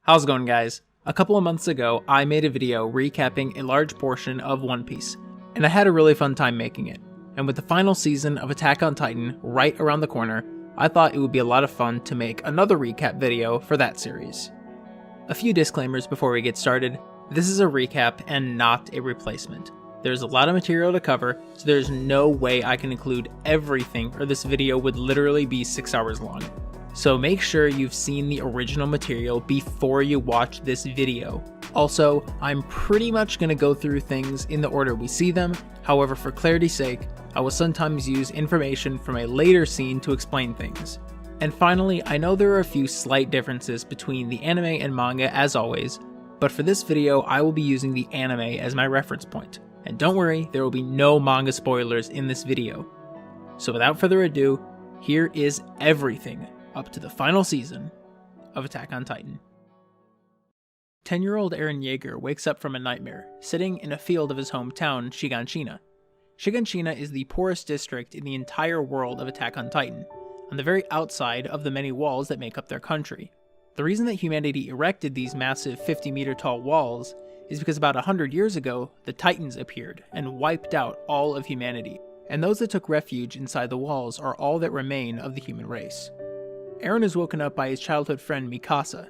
How's it going, guys? A couple of months ago, I made a video recapping a large portion of One Piece, and I had a really fun time making it. And with the final season of Attack on Titan right around the corner, I thought it would be a lot of fun to make another recap video for that series. A few disclaimers before we get started. This is a recap and not a replacement. There's a lot of material to cover, so there's no way I can include everything or this video would literally be 6 hours long. So make sure you've seen the original material before you watch this video. Also, I'm pretty much going to go through things in the order we see them, however for clarity's sake, I will sometimes use information from a later scene to explain things. And finally, I know there are a few slight differences between the anime and manga as always, but for this video I will be using the anime as my reference point. And don't worry, there will be no manga spoilers in this video. So without further ado, here is everything up to the final season of Attack on Titan. 10-year-old Eren Yeager wakes up from a nightmare, sitting in a field of his hometown, Shiganshina. Shiganshina is the poorest district in the entire world of Attack on Titan, on the very outside of the many walls that make up their country. The reason that humanity erected these massive 50-meter tall walls is because about 100 years ago, the Titans appeared and wiped out all of humanity, and those that took refuge inside the walls are all that remain of the human race. Eren is woken up by his childhood friend Mikasa.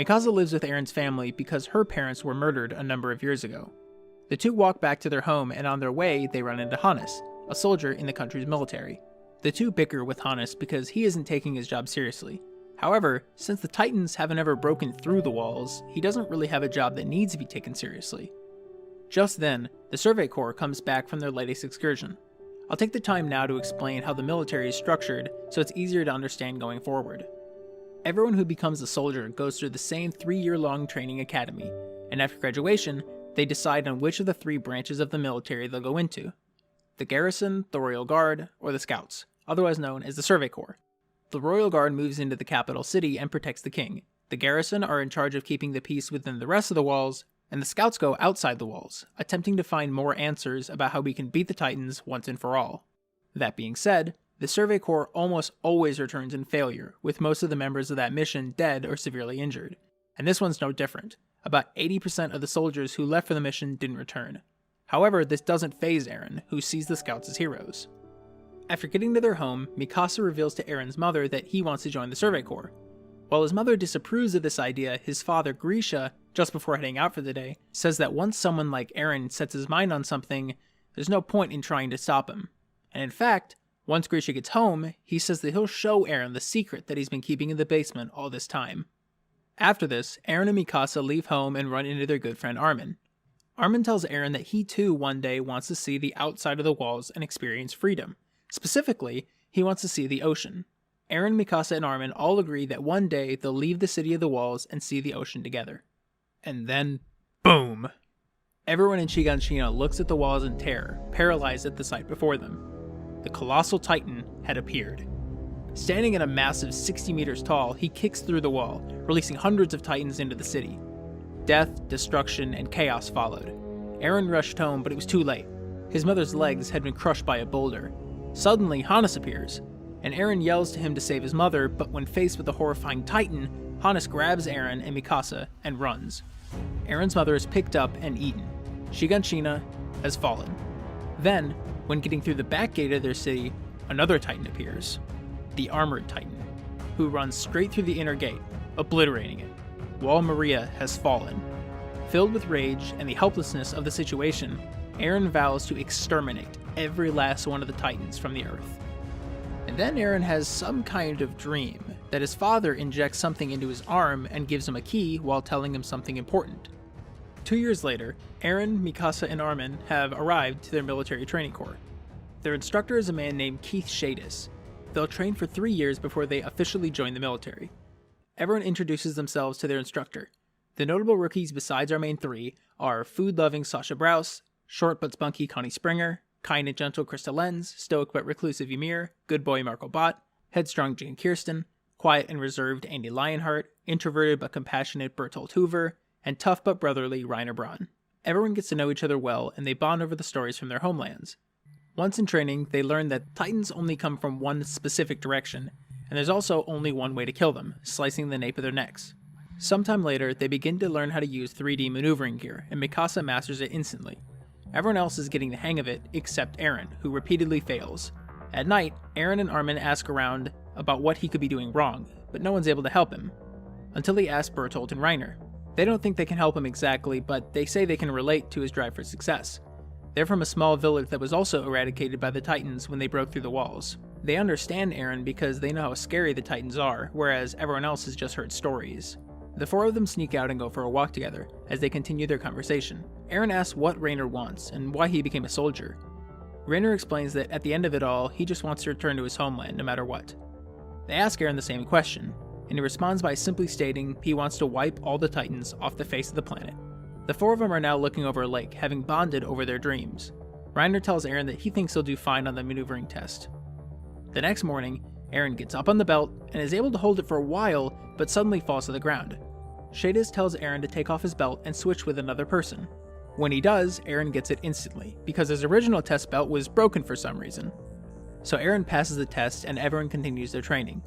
Mikasa lives with Eren's family because her parents were murdered a number of years ago. The two walk back to their home, and on their way they run into Hannes, a soldier in the country's military. The two bicker with Hannes because he isn't taking his job seriously. However, since the Titans haven't ever broken through the walls, he doesn't really have a job that needs to be taken seriously. Just then, the Survey Corps comes back from their latest excursion. I'll take the time now to explain how the military is structured so it's easier to understand going forward. Everyone who becomes a soldier goes through the same 3-year-long training academy, and after graduation, they decide on which of the 3 branches of the military they'll go into: the Garrison, the Royal Guard, or the Scouts, otherwise known as the Survey Corps. The Royal Guard moves into the capital city and protects the king. The Garrison are in charge of keeping the peace within the rest of the walls, and the Scouts go outside the walls, attempting to find more answers about how we can beat the Titans once and for all. That being said, the Survey Corps almost always returns in failure, with most of the members of that mission dead or severely injured. And this one's no different. About 80% of the soldiers who left for the mission didn't return. However, this doesn't faze Eren, who sees the Scouts as heroes. After getting to their home, Mikasa reveals to Eren's mother that he wants to join the Survey Corps. While his mother disapproves of this idea, his father, Grisha, just before heading out for the day, says that once someone like Eren sets his mind on something, there's no point in trying to stop him. And in fact, once Grisha gets home, he says that he'll show Eren the secret that he's been keeping in the basement all this time. After this, Eren and Mikasa leave home and run into their good friend Armin. Armin tells Eren that he too one day wants to see the outside of the walls and experience freedom. Specifically, he wants to see the ocean. Eren, Mikasa, and Armin all agree that one day they'll leave the City of the Walls and see the ocean together. And then, boom! Everyone in Shiganshina looks at the walls in terror, paralyzed at the sight before them. The colossal Titan had appeared. Standing at a massive 60 meters tall, he kicks through the wall, releasing hundreds of Titans into the city. Death, destruction, and chaos followed. Eren rushed home, but it was too late. His mother's legs had been crushed by a boulder. Suddenly, Hannes appears, and Eren yells to him to save his mother, but when faced with the horrifying Titan, Hannes grabs Eren and Mikasa and runs. Eren's mother is picked up and eaten. Shiganshina has fallen. Then, when getting through the back gate of their city, another Titan appears. The Armored Titan, who runs straight through the inner gate, obliterating it. Wall Maria has fallen. Filled with rage and the helplessness of the situation, Eren vows to exterminate every last one of the Titans from the earth. And then Eren has some kind of dream that his father injects something into his arm and gives him a key while telling him something important. 2 years later, Eren, Mikasa, and Armin have arrived to their military training corps. Their instructor is a man named Keith Shadis. They'll train for 3 years before they officially join the military. Everyone introduces themselves to their instructor. The notable rookies besides our main 3 are food-loving Sasha Brous, short but spunky Connie Springer, kind and gentle Krista Lenz, stoic but reclusive Ymir, good boy Marco Bott, headstrong Jane Kirsten, quiet and reserved Andy Lionheart, introverted but compassionate Bertolt Hoover, and tough but brotherly Reiner Braun. Everyone gets to know each other well, and they bond over the stories from their homelands. Once in training, they learn that Titans only come from one specific direction, and there's also only one way to kill them, slicing the nape of their necks. Sometime later, they begin to learn how to use 3D maneuvering gear, and Mikasa masters it instantly. Everyone else is getting the hang of it, except Eren, who repeatedly fails. At night, Eren and Armin ask around about what he could be doing wrong, but no one's able to help him. Until they ask Bertolt and Reiner. They don't think they can help him exactly, but they say they can relate to his drive for success. They're from a small village that was also eradicated by the Titans when they broke through the walls. They understand Eren because they know how scary the Titans are, whereas everyone else has just heard stories. The four of them sneak out and go for a walk together, as they continue their conversation. Eren asks what Reiner wants, and why he became a soldier. Reiner explains that at the end of it all, he just wants to return to his homeland no matter what. They ask Eren the same question, and he responds by simply stating he wants to wipe all the Titans off the face of the planet. The four of them are now looking over a lake, having bonded over their dreams. Reiner tells Eren that he thinks he'll do fine on the maneuvering test. The next morning, Eren gets up on the belt and is able to hold it for a while, but suddenly falls to the ground. Shadis tells Eren to take off his belt and switch with another person. When he does, Eren gets it instantly, because his original test belt was broken for some reason. So Eren passes the test and everyone continues their training.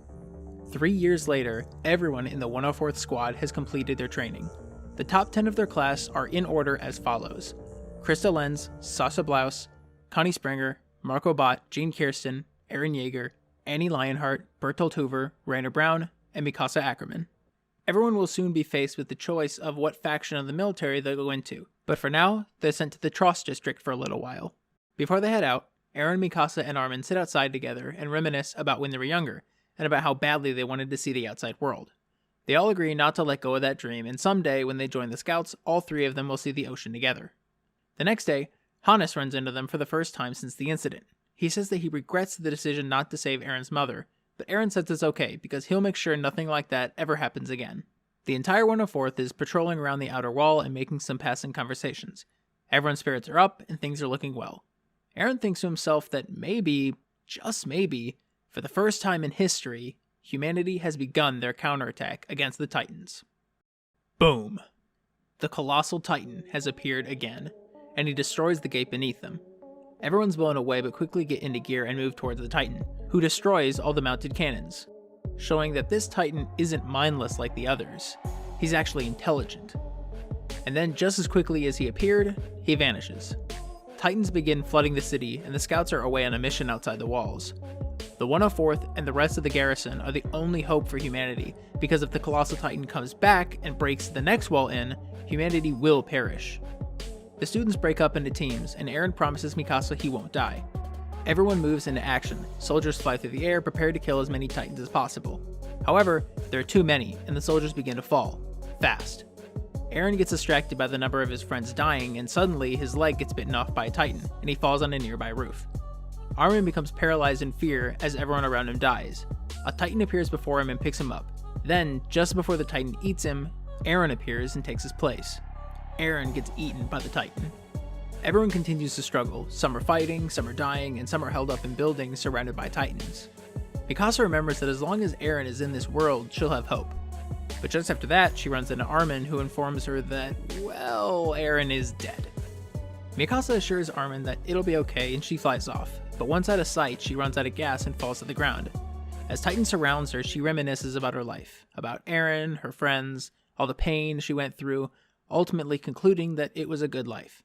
3 years later, everyone in the 104th Squad has completed their training. The top 10 of their class are in order as follows: Krista Lenz, Sasha Blouse, Connie Springer, Marco Bott, Jean Kirsten, Eren Yeager, Annie Lionheart, Bertolt Hoover, Rainer Brown, and Mikasa Ackerman. Everyone will soon be faced with the choice of what faction of the military they'll go into, but for now, they're sent to the Trost district for a little while. Before they head out, Eren, Mikasa, and Armin sit outside together and reminisce about when they were younger, and about how badly they wanted to see the outside world. They all agree not to let go of that dream, and someday, when they join the Scouts, all three of them will see the ocean together. The next day, Hannes runs into them for the first time since the incident. He says that he regrets the decision not to save Eren's mother, but Eren says it's okay because he'll make sure nothing like that ever happens again. The entire 104th is patrolling around the outer wall and making some passing conversations. Everyone's spirits are up and things are looking well. Eren thinks to himself that maybe, just maybe, for the first time in history, humanity has begun their counterattack against the Titans. Boom! The Colossal Titan has appeared again, and he destroys the gate beneath them. Everyone's blown away but quickly get into gear and move towards the Titan, who destroys all the mounted cannons, showing that this Titan isn't mindless like the others. He's actually intelligent. And then just as quickly as he appeared, he vanishes. Titans begin flooding the city, and the Scouts are away on a mission outside the walls. The 104th and the rest of the garrison are the only hope for humanity, because if the Colossal Titan comes back and breaks the next wall in, humanity will perish. The students break up into teams, and Eren promises Mikasa he won't die. Everyone moves into action. Soldiers fly through the air, prepared to kill as many Titans as possible. However, there are too many, and the soldiers begin to fall. Fast. Eren gets distracted by the number of his friends dying, and suddenly his leg gets bitten off by a Titan, and he falls on a nearby roof. Armin becomes paralyzed in fear as everyone around him dies. A Titan appears before him and picks him up. Then, just before the Titan eats him, Eren appears and takes his place. Eren gets eaten by the Titan. Everyone continues to struggle. Some are fighting, some are dying, and some are held up in buildings surrounded by Titans. Mikasa remembers that as long as Eren is in this world, she'll have hope. But just after that, she runs into Armin, who informs her that, well, Eren is dead. Mikasa assures Armin that it'll be okay and she flies off, but once out of sight, she runs out of gas and falls to the ground. As Titan surrounds her, she reminisces about her life, about Eren, her friends, all the pain she went through, ultimately concluding that it was a good life.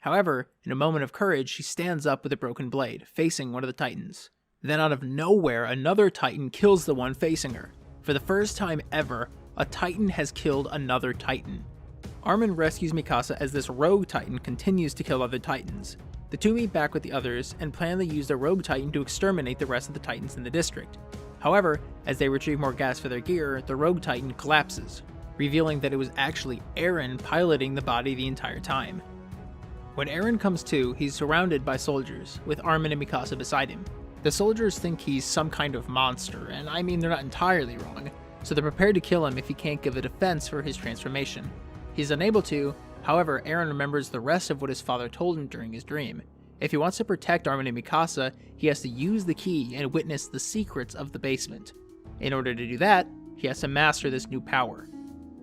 However, in a moment of courage, she stands up with a broken blade, facing one of the Titans. Then out of nowhere, another Titan kills the one facing her. For the first time ever, a Titan has killed another Titan. Armin rescues Mikasa as this rogue Titan continues to kill other Titans. The two meet back with the others and plan to use the rogue Titan to exterminate the rest of the Titans in the district. However, as they retrieve more gas for their gear, the rogue Titan collapses, revealing that it was actually Eren piloting the body the entire time. When Eren comes to, he's surrounded by soldiers, with Armin and Mikasa beside him. The soldiers think he's some kind of monster, and I mean they're not entirely wrong, so they're prepared to kill him if he can't give a defense for his transformation. He's unable to, however, Eren remembers the rest of what his father told him during his dream. If he wants to protect Armin and Mikasa, he has to use the key and witness the secrets of the basement. In order to do that, he has to master this new power.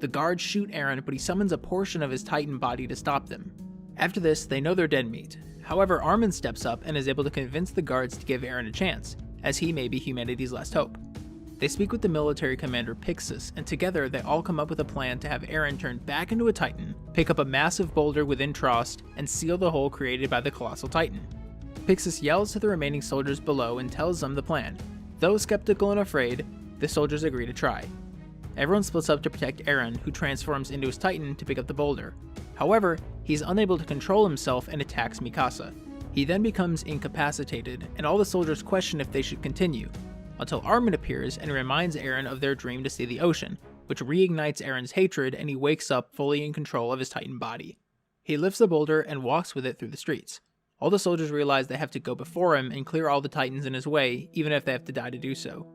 The guards shoot Eren, but he summons a portion of his Titan body to stop them. After this, they know they're dead meat. However, Armin steps up and is able to convince the guards to give Eren a chance, as he may be humanity's last hope. They speak with the military commander Pixis, and together they all come up with a plan to have Eren turned back into a Titan, pick up a massive boulder within Trost, and seal the hole created by the Colossal Titan. Pixis yells to the remaining soldiers below and tells them the plan. Though skeptical and afraid, the soldiers agree to try. Everyone splits up to protect Eren, who transforms into his Titan to pick up the boulder. However, he's unable to control himself and attacks Mikasa. He then becomes incapacitated, and all the soldiers question if they should continue, until Armin appears and reminds Eren of their dream to see the ocean, which reignites Eren's hatred and he wakes up fully in control of his Titan body. He lifts the boulder and walks with it through the streets. All the soldiers realize they have to go before him and clear all the Titans in his way, even if they have to die to do so.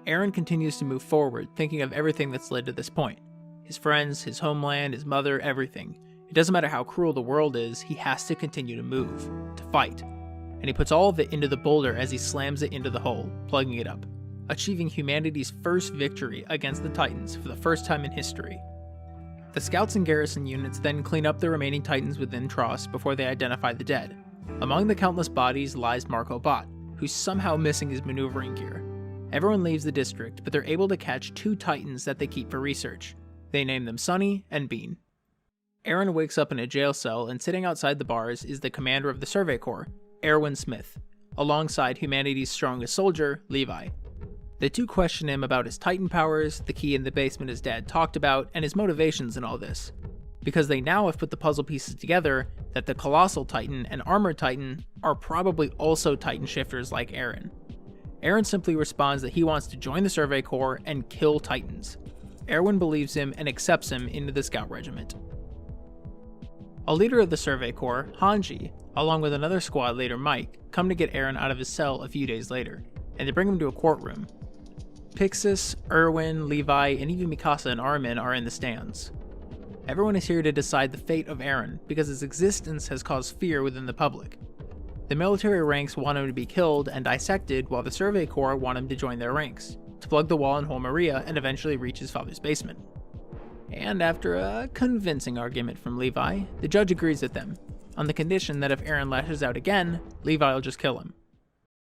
Eren continues to move forward, thinking of everything that's led to this point. His friends, his homeland, his mother, everything. It doesn't matter how cruel the world is, he has to continue to move, to fight. And he puts all of it into the boulder as he slams it into the hole, plugging it up, achieving humanity's first victory against the Titans for the first time in history. The scouts and garrison units then clean up the remaining Titans within Trost before they identify the dead. Among the countless bodies lies Marco Bot, who's somehow missing his maneuvering gear. Everyone leaves the district, but they're able to catch 2 Titans that they keep for research. They name them Sunny and Bean. Eren wakes up in a jail cell, and sitting outside the bars is the commander of the Survey Corps, Erwin Smith, alongside humanity's strongest soldier, Levi. The two question him about his Titan powers, the key in the basement his dad talked about, and his motivations in all this, because they now have put the puzzle pieces together that the Colossal Titan and Armored Titan are probably also Titan shifters like Eren. Eren simply responds that he wants to join the Survey Corps and kill Titans. Erwin believes him and accepts him into the Scout Regiment. A leader of the Survey Corps, Hanji, along with another squad leader Mike, come to get Eren out of his cell a few days later, and they bring him to a courtroom. Pixis, Erwin, Levi, and even Mikasa and Armin are in the stands. Everyone is here to decide the fate of Eren, because his existence has caused fear within the public. The military ranks want him to be killed and dissected, while the Survey Corps want him to join their ranks, to plug the wall in Hol Maria and eventually reach his father's basement. And after a convincing argument from Levi, the judge agrees with them, on the condition that if Eren lashes out again, Levi will just kill him.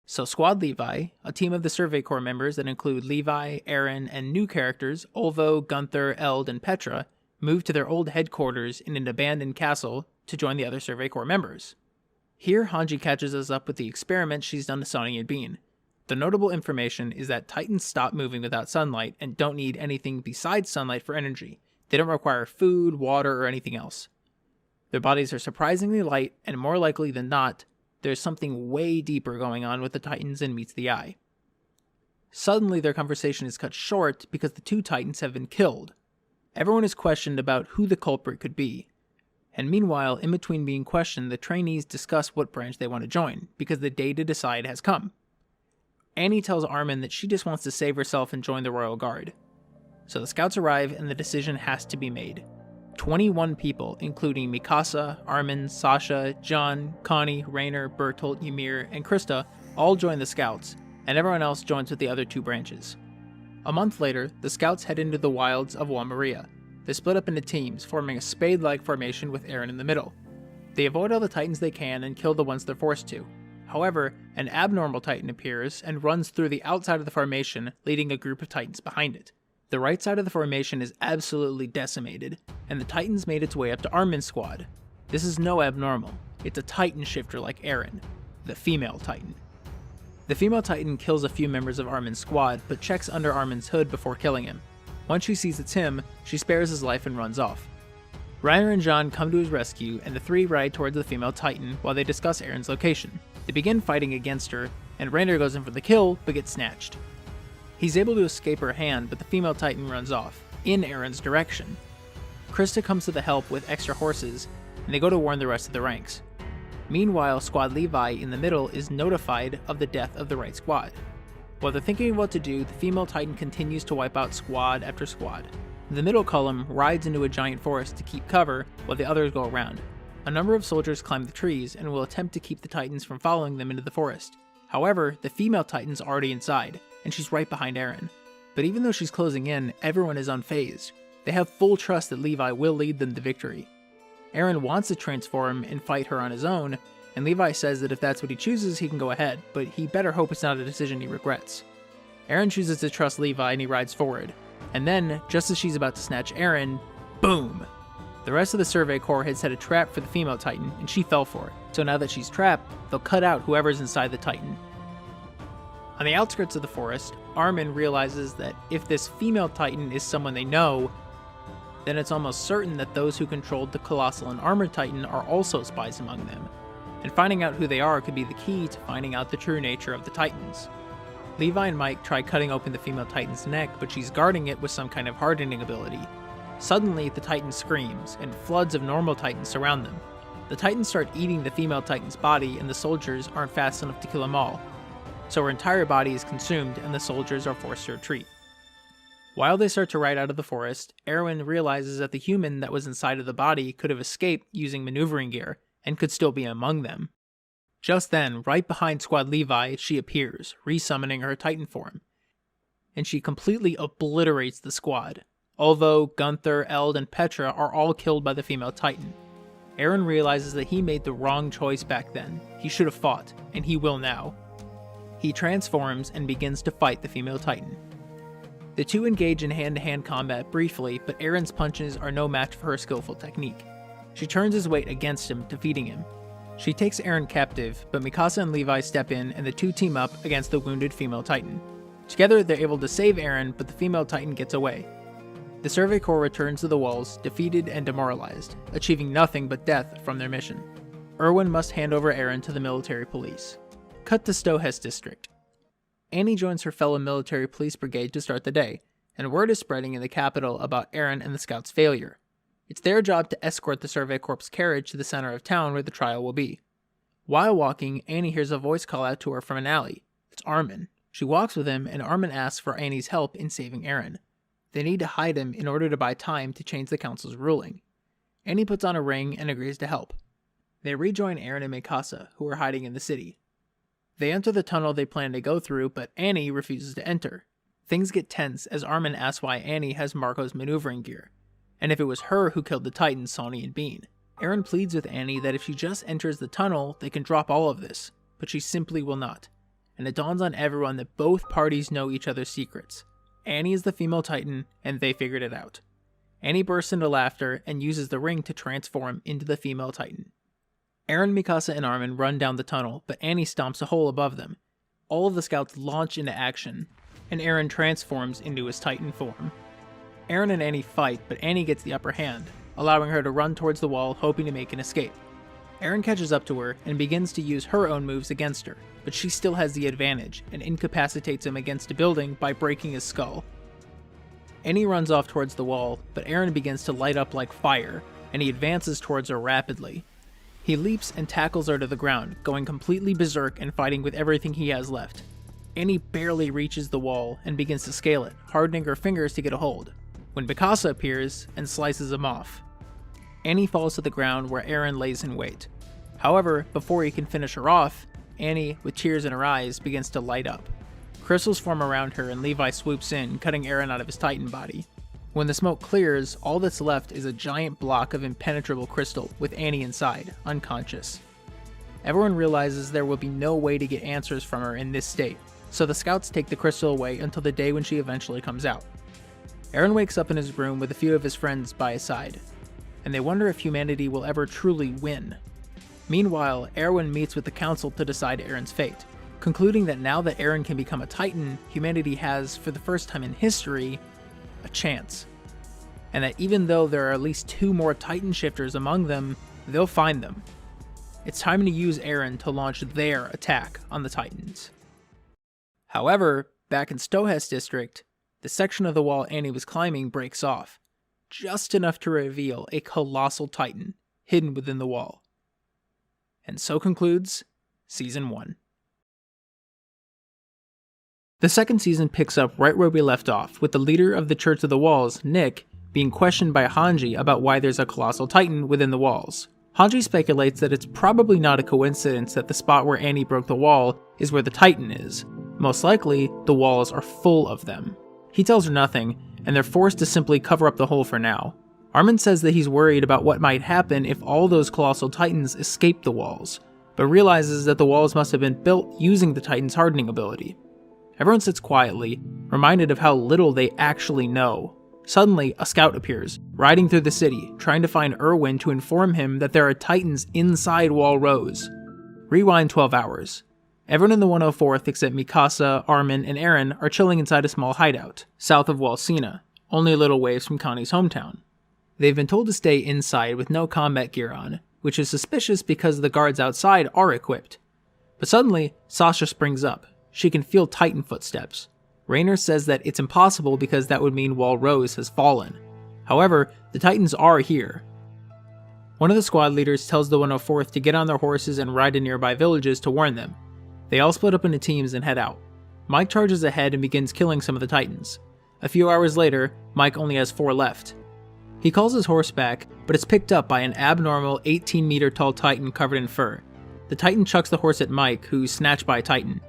So Squad Levi, a team of the Survey Corps members that include Levi, Eren, and new characters Olvo, Gunther, Eld, and Petra, move to their old headquarters in an abandoned castle to join the other Survey Corps members. Here, Hanji catches us up with the experiment she's done to Sunny and Bean. The notable information is that Titans stop moving without sunlight and don't need anything besides sunlight for energy. They don't require food, water, or anything else. Their bodies are surprisingly light, and more likely than not, there's something way deeper going on with the Titans than meets the eye. Suddenly, their conversation is cut short because the 2 Titans have been killed. Everyone is questioned about who the culprit could be. And meanwhile, in between being questioned, the trainees discuss what branch they want to join, because the day to decide has come. Annie tells Armin that she just wants to save herself and join the Royal Guard. So the scouts arrive and the decision has to be made. 21 people, including Mikasa, Armin, Sasha, John, Connie, Rainer, Bertolt, Ymir, and Krista, all join the scouts, and everyone else joins with the other 2 branches. A month later, the scouts head into the wilds of Wall Maria. They split up into teams, forming a spade-like formation with Eren in the middle. They avoid all the Titans they can and kill the ones they're forced to. However, an abnormal Titan appears and runs through the outside of the formation, leading a group of Titans behind it. The right side of the formation is absolutely decimated, and the Titans made its way up to Armin's squad. This is no abnormal. It's a Titan shifter like Eren, the female Titan. The female Titan kills a few members of Armin's squad, but checks under Armin's hood before killing him. Once she sees it's him, she spares his life and runs off. Reiner and John come to his rescue, and the 3 ride towards the female Titan while they discuss Eren's location. They begin fighting against her, and Reiner goes in for the kill, but gets snatched. He's able to escape her hand, but the female Titan runs off, in Eren's direction. Krista comes to the help with extra horses, and they go to warn the rest of the ranks. Meanwhile, Squad Levi in the middle is notified of the death of the right squad. While they're thinking of what to do, the female Titan continues to wipe out squad after squad. The middle column rides into a giant forest to keep cover while the others go around. A number of soldiers climb the trees and will attempt to keep the Titans from following them into the forest. However, the female Titan's already inside, and she's right behind Eren. But even though she's closing in, everyone is unfazed. They have full trust that Levi will lead them to victory. Eren wants to transform and fight her on his own, and Levi says that if that's what he chooses, he can go ahead, but he better hope it's not a decision he regrets. Eren chooses to trust Levi and he rides forward. And then, just as she's about to snatch Eren, boom! The rest of the Survey Corps had set a trap for the female Titan, and she fell for it. So now that she's trapped, they'll cut out whoever's inside the Titan. On the outskirts of the forest, Armin realizes that if this female Titan is someone they know, then it's almost certain that those who controlled the Colossal and Armored Titan are also spies among them. And finding out who they are could be the key to finding out the true nature of the Titans. Levi and Mike try cutting open the female Titan's neck, but she's guarding it with some kind of hardening ability. Suddenly, the Titan screams, and floods of normal Titans surround them. The Titans start eating the female Titan's body, and the soldiers aren't fast enough to kill them all. So her entire body is consumed, and the soldiers are forced to retreat. While they start to ride out of the forest, Erwin realizes that the human that was inside of the body could have escaped using maneuvering gear, and could still be among them. Just then, right behind Squad Levi, she appears, resummoning her Titan form. And she completely obliterates the squad. Although Gunther, Eld, and Petra are all killed by the female Titan. Eren realizes that he made the wrong choice back then. He should have fought, and he will now. He transforms and begins to fight the female Titan. The two engage in hand-to-hand combat briefly, but Eren's punches are no match for her skillful technique. She turns his weight against him, defeating him. She takes Eren captive, but Mikasa and Levi step in and the two team up against the wounded female Titan. Together, they're able to save Eren, but the female Titan gets away. The Survey Corps returns to the walls, defeated and demoralized, achieving nothing but death from their mission. Erwin must hand over Eren to the military police. Cut to Stohess District. Annie joins her fellow military police brigade to start the day, and word is spreading in the capital about Eren and the scouts' failure. It's their job to escort the Survey Corps' carriage to the center of town where the trial will be. While walking, Annie hears a voice call out to her from an alley. It's Armin. She walks with him, and Armin asks for Annie's help in saving Eren. They need to hide him in order to buy time to change the council's ruling. Annie puts on a ring and agrees to help. They rejoin Eren and Mikasa, who are hiding in the city. They enter the tunnel they plan to go through, but Annie refuses to enter. Things get tense as Armin asks why Annie has Marco's maneuvering gear, and if it was her who killed the Titans, Sonny and Bean. Eren pleads with Annie that if she just enters the tunnel, they can drop all of this, but she simply will not. And it dawns on everyone that both parties know each other's secrets. Annie is the female Titan, and they figured it out. Annie bursts into laughter and uses the ring to transform into the female Titan. Eren, Mikasa, and Armin run down the tunnel, but Annie stomps a hole above them. All of the scouts launch into action, and Eren transforms into his Titan form. Eren and Annie fight, but Annie gets the upper hand, allowing her to run towards the wall, hoping to make an escape. Eren catches up to her and begins to use her own moves against her, but she still has the advantage and incapacitates him against a building by breaking his skull. Annie runs off towards the wall, but Eren begins to light up like fire, and he advances towards her rapidly. He leaps and tackles her to the ground, going completely berserk and fighting with everything he has left. Annie barely reaches the wall and begins to scale it, hardening her fingers to get a hold, when Mikasa appears and slices him off. Annie falls to the ground where Eren lays in wait. However, before he can finish her off, Annie, with tears in her eyes, begins to light up. Crystals form around her and Levi swoops in, cutting Eren out of his Titan body. When the smoke clears, all that's left is a giant block of impenetrable crystal with Annie inside, unconscious. Everyone realizes there will be no way to get answers from her in this state, so the scouts take the crystal away until the day when she eventually comes out. Eren wakes up in his room with a few of his friends by his side, and they wonder if humanity will ever truly win. Meanwhile, Erwin meets with the council to decide Eren's fate, concluding that now that Eren can become a Titan, humanity has, for the first time in history, a chance. And that even though there are at least 2 more Titan shifters among them, they'll find them. It's time to use Eren to launch their attack on the Titans. However, back in Stohess District, the section of the wall Annie was climbing breaks off, just enough to reveal a colossal Titan hidden within the wall. And so concludes Season 1. The second season picks up right where we left off, with the leader of the Church of the Walls, Nick, being questioned by Hanji about why there's a colossal Titan within the walls. Hanji speculates that it's probably not a coincidence that the spot where Annie broke the wall is where the Titan is. Most likely, the walls are full of them. He tells her nothing, and they're forced to simply cover up the hole for now. Armin says that he's worried about what might happen if all those colossal Titans escape the walls, but realizes that the walls must have been built using the Titan's hardening ability. Everyone sits quietly, reminded of how little they actually know. Suddenly, a scout appears, riding through the city, trying to find Erwin to inform him that there are Titans inside Wall Rose. Rewind 12 hours. Everyone in the 104th except Mikasa, Armin, and Eren are chilling inside a small hideout, south of Wall Sina, only a little ways from Connie's hometown. They've been told to stay inside with no combat gear on, which is suspicious because the guards outside are equipped. But suddenly, Sasha springs up. She can feel Titan footsteps. Rainer says that it's impossible because that would mean Wall Rose has fallen. However, the Titans are here. One of the squad leaders tells the 104th to get on their horses and ride to nearby villages to warn them. They all split up into teams and head out. Mike charges ahead and begins killing some of the Titans. A few hours later, Mike only has 4 left. He calls his horse back, but it's picked up by an abnormal 18-meter tall Titan covered in fur. The Titan chucks the horse at Mike, who's snatched by a Titan.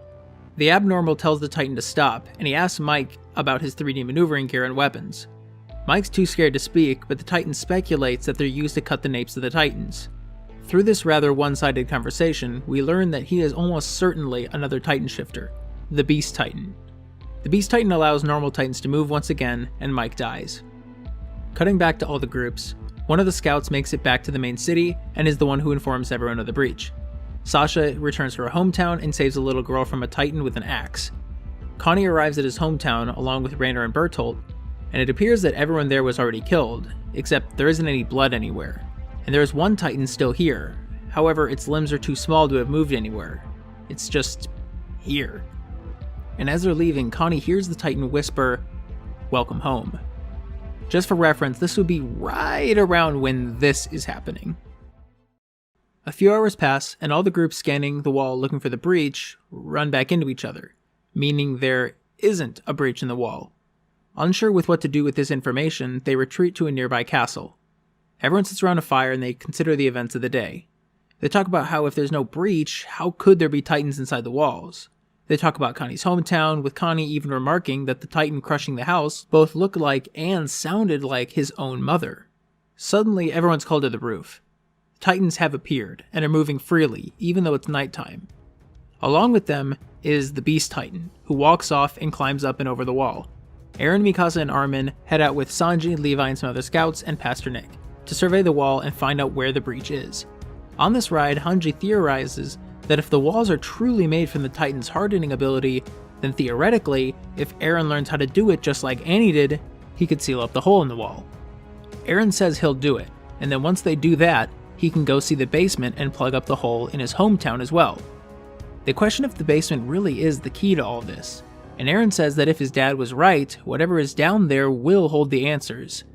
The abnormal tells the Titan to stop, and he asks Mike about his 3D maneuvering gear and weapons. Mike's too scared to speak, but the Titan speculates that they're used to cut the napes of the Titans. Through this rather one-sided conversation, we learn that he is almost certainly another Titan shifter, the Beast Titan. The Beast Titan allows normal Titans to move once again, and Mike dies. Cutting back to all the groups, one of the scouts makes it back to the main city and is the one who informs everyone of the breach. Sasha returns to her hometown and saves a little girl from a Titan with an axe. Connie arrives at his hometown along with Rainer and Bertolt, and it appears that everyone there was already killed, except there isn't any blood anywhere. And there is one Titan still here, however its limbs are too small to have moved anywhere. It's just here. And as they're leaving, Connie hears the Titan whisper, "Welcome home." Just for reference, this would be right around when this is happening. A few hours pass, and all the groups scanning the wall looking for the breach run back into each other, meaning there isn't a breach in the wall. Unsure with what to do with this information, they retreat to a nearby castle. Everyone sits around a fire and they consider the events of the day. They talk about how if there's no breach, how could there be Titans inside the walls? They talk about Connie's hometown, with Connie even remarking that the Titan crushing the house both looked like and sounded like his own mother. Suddenly, everyone's called to the roof. Titans have appeared, and are moving freely, even though it's nighttime. Along with them is the Beast Titan, who walks off and climbs up and over the wall. Eren, Mikasa, and Armin head out with Sanji, Levi, and some other scouts, and Pastor Nick, to survey the wall and find out where the breach is. On this ride, Hanji theorizes that if the walls are truly made from the Titan's hardening ability, then theoretically, if Eren learns how to do it just like Annie did, he could seal up the hole in the wall. Eren says he'll do it, and then once they do that, he can go see the basement and plug up the hole in his hometown as well. They question if the basement really is the key to all this, and Eren says that if his dad was right, whatever is down there will hold the answers,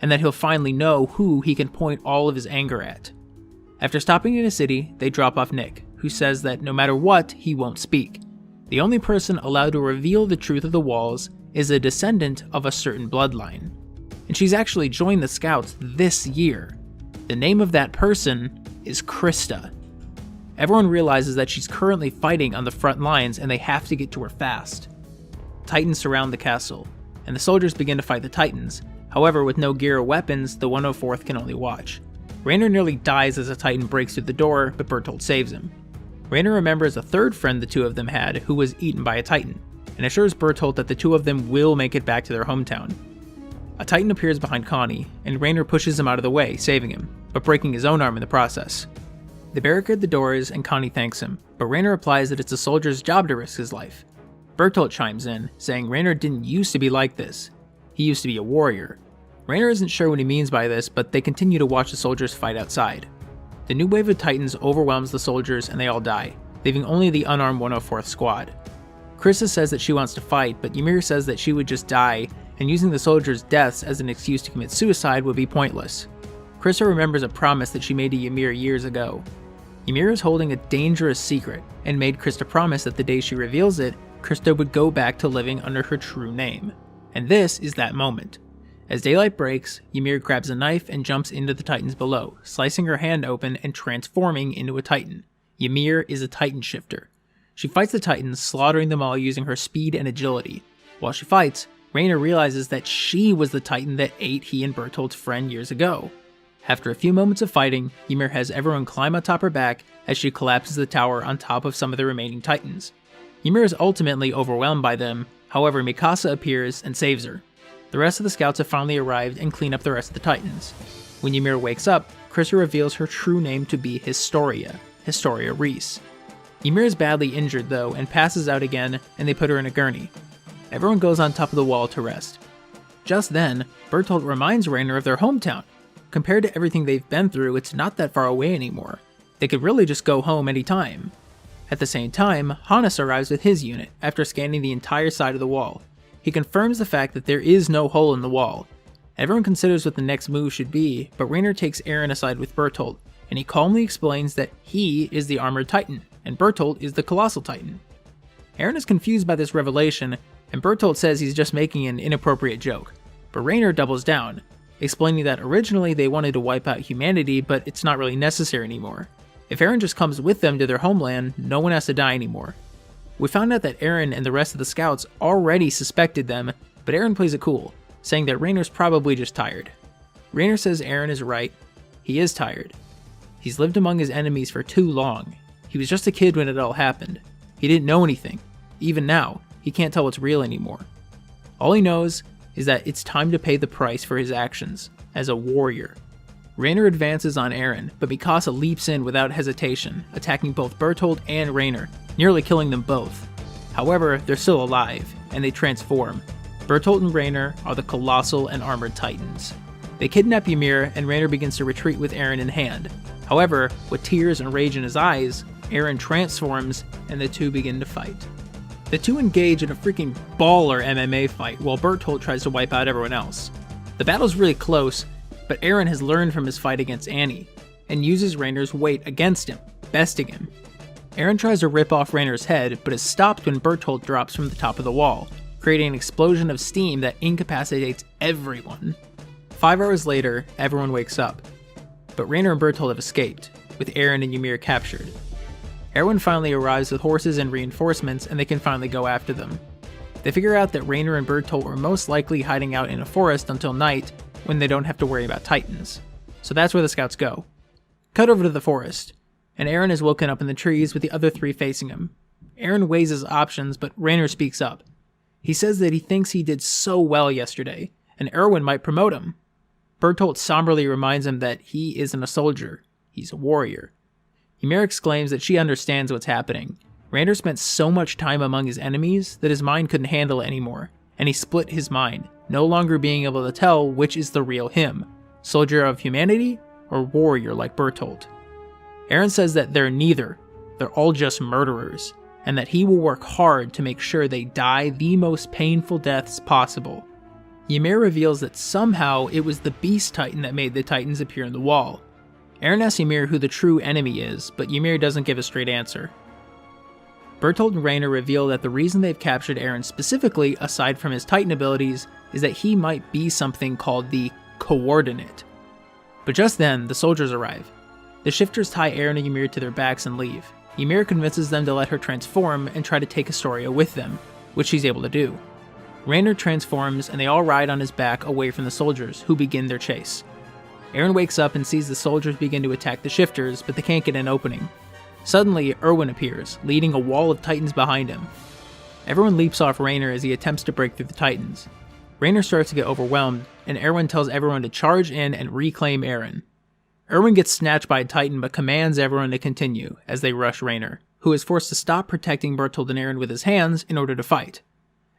and that he'll finally know who he can point all of his anger at. After stopping in a city, they drop off Nick, who says that no matter what, he won't speak. The only person allowed to reveal the truth of the walls is a descendant of a certain bloodline, and she's actually joined the Scouts this year. The name of that person is Krista. Everyone realizes that she's currently fighting on the front lines and they have to get to her fast. Titans surround the castle, and the soldiers begin to fight the Titans. However, with no gear or weapons, the 104th can only watch. Rainer nearly dies as a Titan breaks through the door, but Bertolt saves him. Rainer remembers a third friend the two of them had who was eaten by a Titan, and assures Bertolt that the two of them will make it back to their hometown. A Titan appears behind Connie, and Rainer pushes him out of the way, saving him, but breaking his own arm in the process. They barricade the doors, and Connie thanks him, but Rainer replies that it's a soldier's job to risk his life. Bertolt chimes in, saying Rainer didn't used to be like this. He used to be a warrior. Rainer isn't sure what he means by this, but they continue to watch the soldiers fight outside. The new wave of Titans overwhelms the soldiers and they all die, leaving only the unarmed 104th squad. Krista says that she wants to fight, but Ymir says that she would just die, and using the soldiers' deaths as an excuse to commit suicide would be pointless. Krista remembers a promise that she made to Ymir years ago. Ymir is holding a dangerous secret, and made Krista promise that the day she reveals it, Krista would go back to living under her true name. And this is that moment. As daylight breaks, Ymir grabs a knife and jumps into the Titans below, slicing her hand open and transforming into a Titan. Ymir is a Titan shifter. She fights the Titans, slaughtering them all using her speed and agility. While she fights, Rainer realizes that she was the Titan that ate he and Bertolt's friend years ago. After a few moments of fighting, Ymir has everyone climb atop her back as she collapses the tower on top of some of the remaining Titans. Ymir is ultimately overwhelmed by them, however Mikasa appears and saves her. The rest of the scouts have finally arrived and clean up the rest of the Titans. When Ymir wakes up, Krista reveals her true name to be Historia Reese. Ymir is badly injured though and passes out again, and they put her in a gurney. Everyone goes on top of the wall to rest. Just then, Bertolt reminds Raynor of their hometown. Compared to everything they've been through, it's not that far away anymore. They could really just go home anytime. At the same time, Hannes arrives with his unit after scanning the entire side of the wall. He confirms the fact that there is no hole in the wall. Everyone considers what the next move should be, but Raynor takes Eren aside with Bertolt, and he calmly explains that he is the Armored Titan, and Bertolt is the Colossal Titan. Eren is confused by this revelation, and Bertolt says he's just making an inappropriate joke, but Raynor doubles down, explaining that originally they wanted to wipe out humanity, but it's not really necessary anymore. If Eren just comes with them to their homeland, no one has to die anymore. We found out that Eren and the rest of the scouts already suspected them, but Eren plays it cool, saying that Raynor's probably just tired. Raynor says Eren is right. He is tired. He's lived among his enemies for too long. He was just a kid when it all happened. He didn't know anything. Even now, he can't tell what's real anymore. All he knows is that it's time to pay the price for his actions as a warrior. Raynor advances on Eren, but Mikasa leaps in without hesitation, attacking both Bertolt and Raynor, nearly killing them both. However, they're still alive, and they transform. Bertolt and Raynor are the Colossal and Armored Titans. They kidnap Ymir, and Raynor begins to retreat with Eren in hand. However, with tears and rage in his eyes, Eren transforms, and the two begin to fight. The two engage in a freaking baller MMA fight while Bertolt tries to wipe out everyone else. The battle's really close, but Eren has learned from his fight against Annie, and uses Raynor's weight against him, besting him. Eren tries to rip off Raynor's head, but is stopped when Bertolt drops from the top of the wall, creating an explosion of steam that incapacitates everyone. 5 hours later, everyone wakes up, but Raynor and Bertolt have escaped, with Eren and Ymir captured. Erwin finally arrives with horses and reinforcements, and they can finally go after them. They figure out that Raynor and Bertolt were most likely hiding out in a forest until night, when they don't have to worry about Titans. So that's where the scouts go. Cut over to the forest, and Eren is woken up in the trees with the other 3 facing him. Eren weighs his options, but Raynor speaks up. He says that he thinks he did so well yesterday, and Erwin might promote him. Bertolt somberly reminds him that he isn't a soldier, he's a warrior. Ymir exclaims that she understands what's happening. Raynor spent so much time among his enemies that his mind couldn't handle it anymore, and he split his mind, no longer being able to tell which is the real him, soldier of humanity or warrior like Bertolt. Eren says that they're neither, they're all just murderers, and that he will work hard to make sure they die the most painful deaths possible. Ymir reveals that somehow it was the Beast Titan that made the Titans appear in the wall. Eren asks Ymir who the true enemy is, but Ymir doesn't give a straight answer. Bertolt and Raynor reveal that the reason they've captured Eren specifically, aside from his Titan abilities, is that he might be something called the Coordinate. But just then, the soldiers arrive. The shifters tie Eren and Ymir to their backs and leave. Ymir convinces them to let her transform and try to take Historia with them, which she's able to do. Raynor transforms, and they all ride on his back away from the soldiers, who begin their chase. Eren wakes up and sees the soldiers begin to attack the shifters, but they can't get an opening. Suddenly, Erwin appears, leading a wall of Titans behind him. Everyone leaps off Raynor as he attempts to break through the Titans. Raynor starts to get overwhelmed, and Erwin tells everyone to charge in and reclaim Eren. Erwin gets snatched by a Titan but commands everyone to continue as they rush Raynor, who is forced to stop protecting Bertolt and Eren with his hands in order to fight.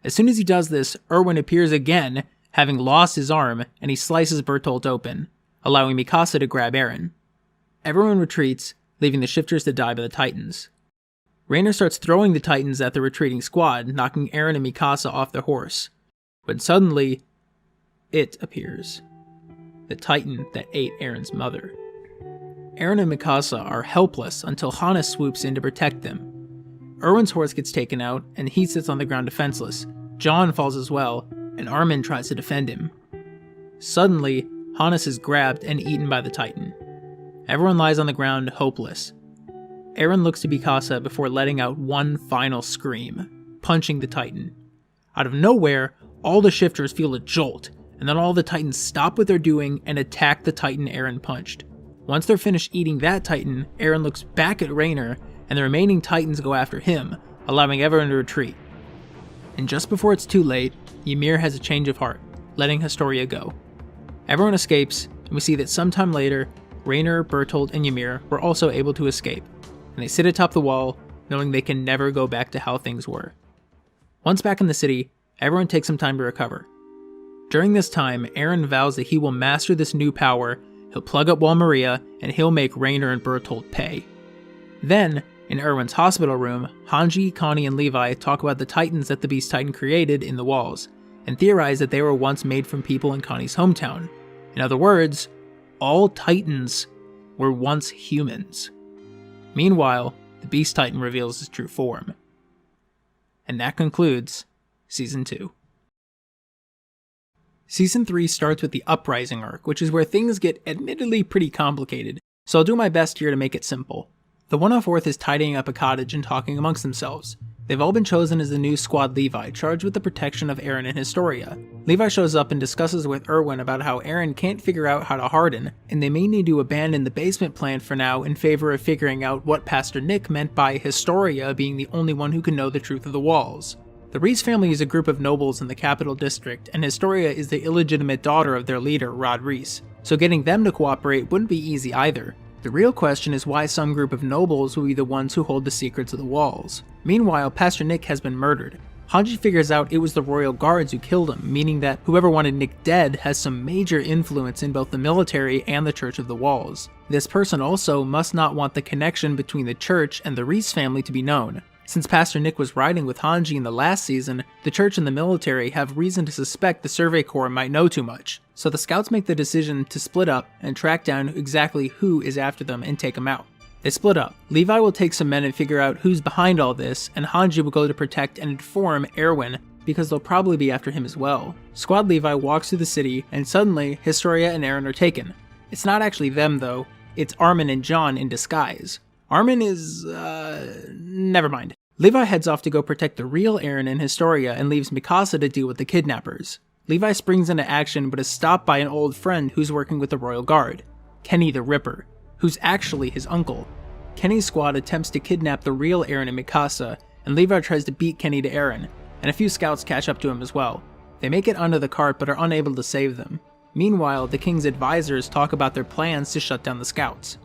As soon as he does this, Erwin appears again, having lost his arm, and he slices Bertolt open, allowing Mikasa to grab Eren. Everyone retreats, leaving the shifters to die by the Titans. Raynor starts throwing the Titans at the retreating squad, knocking Eren and Mikasa off their horse. But suddenly, it appears. The Titan that ate Eren's mother. Eren and Mikasa are helpless until Hannes swoops in to protect them. Erwin's horse gets taken out, and he sits on the ground defenseless. Jon falls as well, and Armin tries to defend him. Suddenly, Hannes is grabbed and eaten by the Titan. Everyone lies on the ground, hopeless. Eren looks to Mikasa before letting out one final scream, punching the Titan. Out of nowhere, all the shifters feel a jolt, and then all the Titans stop what they're doing and attack the Titan Eren punched. Once they're finished eating that Titan, Eren looks back at Raynor, and the remaining Titans go after him, allowing everyone to retreat. And just before it's too late, Ymir has a change of heart, letting Historia go. Everyone escapes, and we see that sometime later, Rainer, Bertolt, and Ymir were also able to escape, and they sit atop the wall, knowing they can never go back to how things were. Once back in the city, everyone takes some time to recover. During this time, Eren vows that he will master this new power, he'll plug up Wall Maria, and he'll make Rainer and Bertolt pay. Then, in Erwin's hospital room, Hanji, Connie, and Levi talk about the Titans that the Beast Titan created in the walls, and theorize that they were once made from people in Connie's hometown. In other words, all Titans were once humans. Meanwhile, the Beast Titan reveals his true form. And that concludes Season 2. Season 3 starts with the Uprising arc, which is where things get admittedly pretty complicated, so I'll do my best here to make it simple. The 104th is tidying up a cottage and talking amongst themselves. They've all been chosen as the new Squad Levi, charged with the protection of Eren and Historia. Levi shows up and discusses with Erwin about how Eren can't figure out how to harden, and they may need to abandon the basement plan for now in favor of figuring out what Pastor Nick meant by Historia being the only one who can know the truth of the walls. The Reese family is a group of nobles in the capital district, and Historia is the illegitimate daughter of their leader, Rod Reese, so getting them to cooperate wouldn't be easy either. The real question is why some group of nobles will be the ones who hold the secrets of the walls. Meanwhile, Pastor Nick has been murdered. Hanji figures out it was the royal guards who killed him, meaning that whoever wanted Nick dead has some major influence in both the military and the Church of the Walls. This person also must not want the connection between the church and the Reese family to be known. Since Pastor Nick was riding with Hanji in the last season, the church and the military have reason to suspect the Survey Corps might know too much, so the scouts make the decision to split up and track down exactly who is after them and take them out. They split up. Levi will take some men and figure out who's behind all this, and Hanji will go to protect and inform Erwin, because they'll probably be after him as well. Squad Levi walks through the city, and suddenly, Historia and Eren are taken. It's not actually them though, it's Armin and John in disguise. Armin is, never mind. Levi heads off to go protect the real Eren and Historia and leaves Mikasa to deal with the kidnappers. Levi springs into action but is stopped by an old friend who's working with the Royal Guard, Kenny the Ripper, who's actually his uncle. Kenny's squad attempts to kidnap the real Eren and Mikasa, and Levi tries to beat Kenny to Eren, and a few scouts catch up to him as well. They make it onto the cart but are unable to save them. Meanwhile, the king's advisors talk about their plans to shut down the scouts.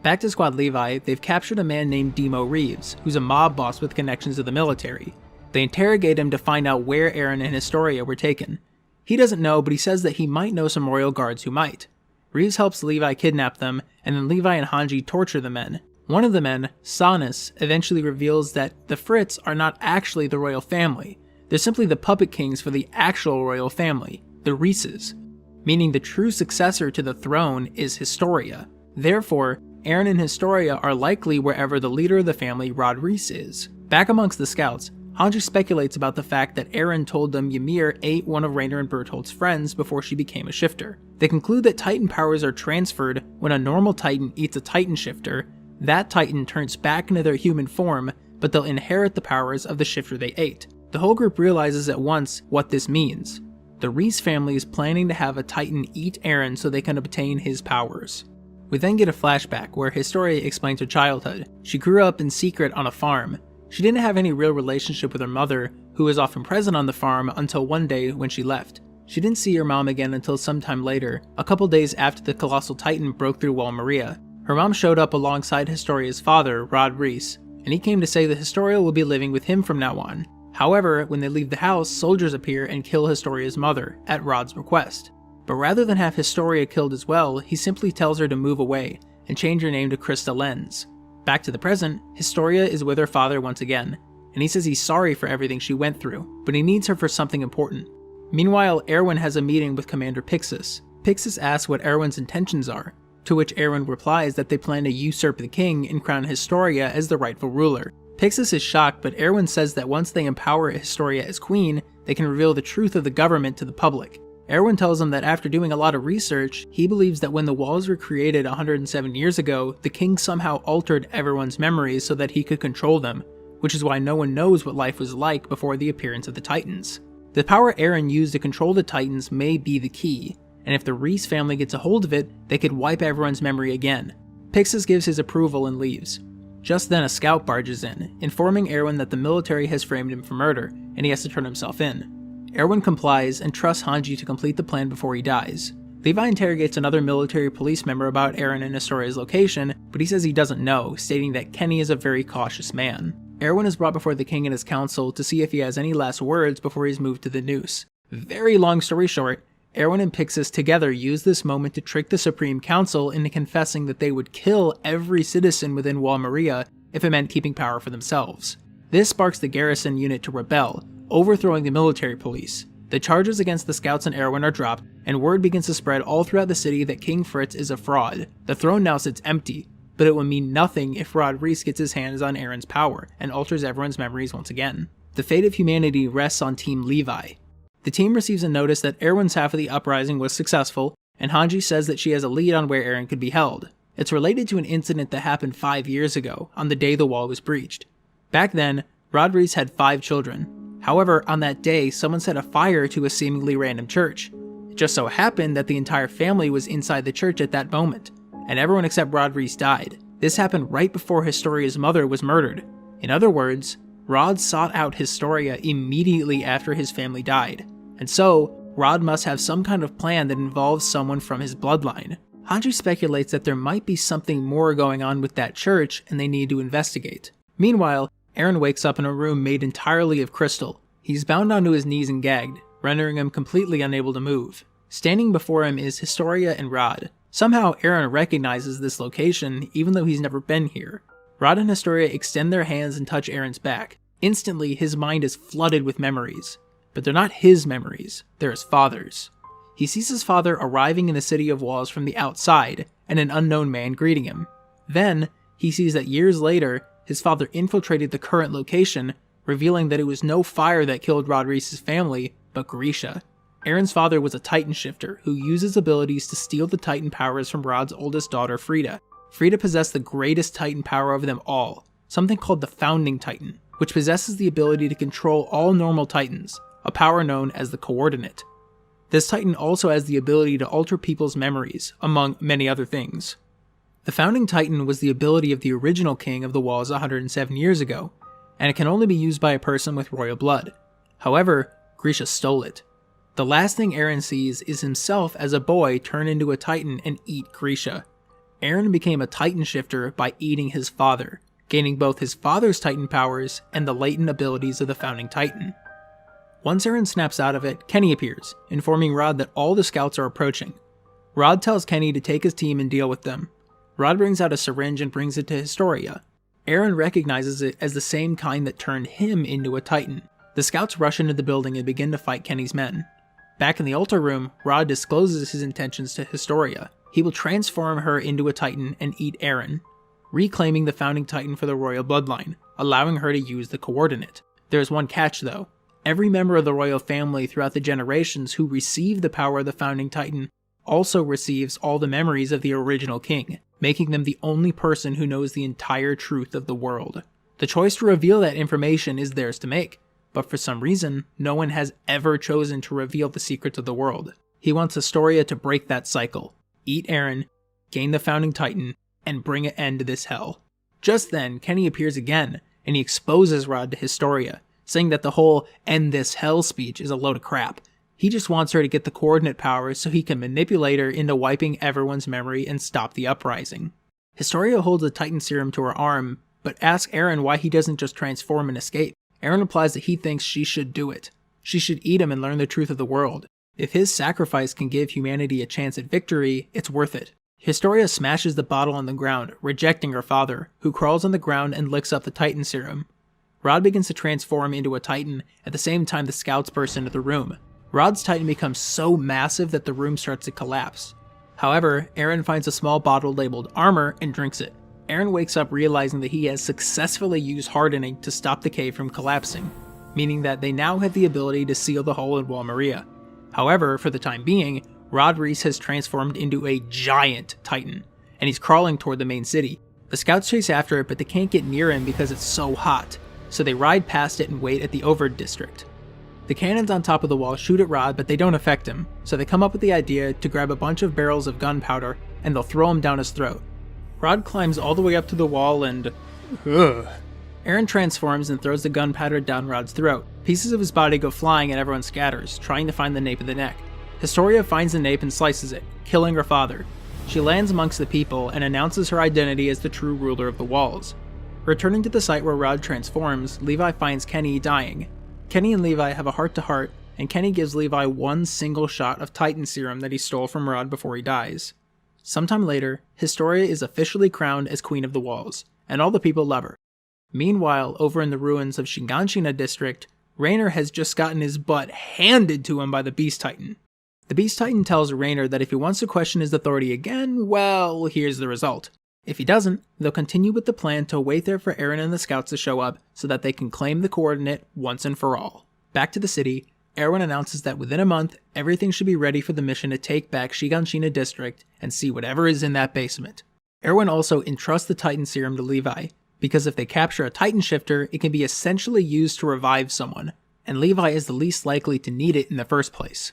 Back to Squad Levi, they've captured a man named Demo Reeves, who's a mob boss with connections to the military. They interrogate him to find out where Eren and Historia were taken. He doesn't know, but he says that he might know some royal guards who might. Reeves helps Levi kidnap them, and then Levi and Hanji torture the men. One of the men, Sanus, eventually reveals that the Fritz are not actually the royal family. They're simply the puppet kings for the actual royal family, the Reeses, meaning the true successor to the throne is Historia. Therefore, Eren and Historia are likely wherever the leader of the family, Rod Reese, is. Back amongst the scouts, Hanji speculates about the fact that Eren told them Ymir ate one of Rainer and Bertolt's friends before she became a shifter. They conclude that Titan powers are transferred when a normal Titan eats a Titan shifter. That Titan turns back into their human form, but they'll inherit the powers of the shifter they ate. The whole group realizes at once what this means. The Reese family is planning to have a Titan eat Eren so they can obtain his powers. We then get a flashback where Historia explains her childhood. She grew up in secret on a farm. She didn't have any real relationship with her mother, who was often present on the farm until one day when she left. She didn't see her mom again until sometime later, a couple days after the Colossal Titan broke through Wall Maria. Her mom showed up alongside Historia's father, Rod Reese, and he came to say that Historia will be living with him from now on. However, when they leave the house, soldiers appear and kill Historia's mother, at Rod's request. But rather than have Historia killed as well, he simply tells her to move away and change her name to Krista Lenz. Back to the present, Historia is with her father once again, and he says he's sorry for everything she went through, but he needs her for something important. Meanwhile, Erwin has a meeting with Commander Pixis. Pixis asks what Erwin's intentions are, to which Erwin replies that they plan to usurp the king and crown Historia as the rightful ruler. Pixis is shocked, but Erwin says that once they empower Historia as queen, they can reveal the truth of the government to the public. Erwin tells him that after doing a lot of research, he believes that when the walls were created 107 years ago, the king somehow altered everyone's memories so that he could control them, which is why no one knows what life was like before the appearance of the Titans. The power Eren used to control the Titans may be the key, and if the Reese family gets a hold of it, they could wipe everyone's memory again. Pixis gives his approval and leaves. Just then a scout barges in, informing Erwin that the military has framed him for murder, and he has to turn himself in. Erwin complies and trusts Hanji to complete the plan before he dies. Levi interrogates another military police member about Eren and Historia's location, but he says he doesn't know, stating that Kenny is a very cautious man. Erwin is brought before the king and his council to see if he has any last words before he's moved to the noose. Very long story short, Erwin and Pixis together use this moment to trick the Supreme Council into confessing that they would kill every citizen within Wall Maria if it meant keeping power for themselves. This sparks the garrison unit to rebel, overthrowing the military police. The charges against the scouts and Erwin are dropped, and word begins to spread all throughout the city that King Fritz is a fraud. The throne now sits empty, but it would mean nothing if Rod Reis gets his hands on Eren's power and alters everyone's memories once again. The fate of humanity rests on Team Levi. The team receives a notice that Erwin's half of the uprising was successful, and Hanji says that she has a lead on where Eren could be held. It's related to an incident that happened 5 years ago, on the day the wall was breached. Back then, Rod Reis had 5 children. However, on that day, someone set a fire to a seemingly random church. It just so happened that the entire family was inside the church at that moment, and everyone except Rod Reis died. This happened right before Historia's mother was murdered. In other words, Rod sought out Historia immediately after his family died, and so, Rod must have some kind of plan that involves someone from his bloodline. Hanji speculates that there might be something more going on with that church and they need to investigate. Meanwhile, Eren wakes up in a room made entirely of crystal. He's bound onto his knees and gagged, rendering him completely unable to move. Standing before him is Historia and Rod. Somehow Eren recognizes this location even though he's never been here. Rod and Historia extend their hands and touch Eren's back. Instantly, his mind is flooded with memories. But they're not his memories, they're his father's. He sees his father arriving in the City of Walls from the outside, and an unknown man greeting him. Then, he sees that years later, his father infiltrated the current location, revealing that it was no fire that killed Rod Reis' family, but Grisha. Eren's father was a Titan shifter who uses abilities to steal the Titan powers from Rod's oldest daughter, Frida. Frida possessed the greatest Titan power of them all, something called the Founding Titan, which possesses the ability to control all normal Titans, a power known as the Coordinate. This Titan also has the ability to alter people's memories, among many other things. The Founding Titan was the ability of the original king of the Walls 107 years ago, and it can only be used by a person with royal blood. However, Grisha stole it. The last thing Eren sees is himself as a boy turn into a Titan and eat Grisha. Eren became a Titan shifter by eating his father, gaining both his father's Titan powers and the latent abilities of the Founding Titan. Once Eren snaps out of it, Kenny appears, informing Rod that all the scouts are approaching. Rod tells Kenny to take his team and deal with them. Rod brings out a syringe and brings it to Historia. Eren recognizes it as the same kind that turned him into a Titan. The scouts rush into the building and begin to fight Kenny's men. Back in the altar room, Rod discloses his intentions to Historia. He will transform her into a Titan and eat Eren, reclaiming the Founding Titan for the royal bloodline, allowing her to use the Coordinate. There is one catch though. Every member of the royal family throughout the generations who received the power of the Founding Titan also receives all the memories of the original king, making them the only person who knows the entire truth of the world. The choice to reveal that information is theirs to make, but for some reason, no one has ever chosen to reveal the secrets of the world. He wants Historia to break that cycle, eat Eren, gain the Founding Titan, and bring an end to this hell. Just then, Kenny appears again, and he exposes Rod to Historia, saying that the whole "end this hell" speech is a load of crap. He just wants her to get the Coordinate powers so he can manipulate her into wiping everyone's memory and stop the uprising. Historia holds a Titan serum to her arm, but asks Eren why he doesn't just transform and escape. Eren replies that he thinks she should do it. She should eat him and learn the truth of the world. If his sacrifice can give humanity a chance at victory, it's worth it. Historia smashes the bottle on the ground, rejecting her father, who crawls on the ground and licks up the Titan serum. Rod begins to transform into a Titan at the same time the scouts burst into the room. Rod's Titan becomes so massive that the room starts to collapse. However, Eren finds a small bottle labeled armor and drinks it. Eren wakes up realizing that he has successfully used hardening to stop the cave from collapsing, meaning that they now have the ability to seal the hole in Wall Maria. However, for the time being, Rod Reis has transformed into a giant Titan, and he's crawling toward the main city. The scouts chase after it, but they can't get near him because it's so hot, so they ride past it and wait at the Overd district. The cannons on top of the wall shoot at Rod, but they don't affect him, so they come up with the idea to grab a bunch of barrels of gunpowder and they'll throw him down his throat. Rod climbs all the way up to the wall and Ugh. Eren transforms and throws the gunpowder down Rod's throat. Pieces of his body go flying and everyone scatters, trying to find the nape of the neck. Historia finds the nape and slices it, killing her father. She lands amongst the people and announces her identity as the true ruler of the walls. Returning to the site where Rod transforms, Levi finds Kenny dying. Kenny and Levi have a heart-to-heart, and Kenny gives Levi one single shot of Titan serum that he stole from Rod before he dies. Sometime later, Historia is officially crowned as Queen of the Walls, and all the people love her. Meanwhile, over in the ruins of Shiganshina District, Reiner has just gotten his butt handed to him by the Beast Titan. The Beast Titan tells Reiner that if he wants to question his authority again, well, here's the result. If he doesn't, they'll continue with the plan to wait there for Eren and the scouts to show up so that they can claim the coordinate once and for all. Back to the city, Erwin announces that within a month, everything should be ready for the mission to take back Shiganshina District and see whatever is in that basement. Erwin also entrusts the Titan serum to Levi, because if they capture a Titan shifter, it can be essentially used to revive someone, and Levi is the least likely to need it in the first place.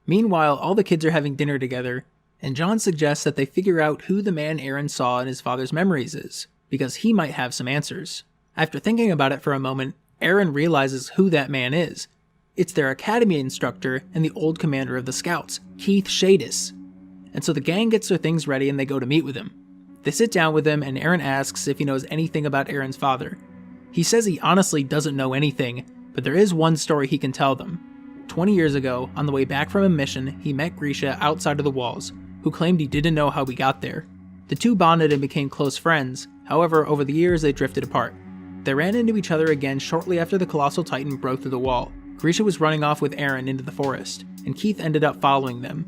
Meanwhile, all the kids are having dinner together, and John suggests that they figure out who the man Eren saw in his father's memories is, because he might have some answers. After thinking about it for a moment, Eren realizes who that man is. It's their academy instructor and the old commander of the scouts, Keith Shadis. And so the gang gets their things ready and they go to meet with him. They sit down with him and Eren asks if he knows anything about Eren's father. He says he honestly doesn't know anything, but there is one story he can tell them. 20 years ago, on the way back from a mission, he met Grisha outside of the walls, who claimed he didn't know how we got there. The two bonded and became close friends, however, over the years they drifted apart. They ran into each other again shortly after the Colossal Titan broke through the wall. Grisha was running off with Eren into the forest, and Keith ended up following them.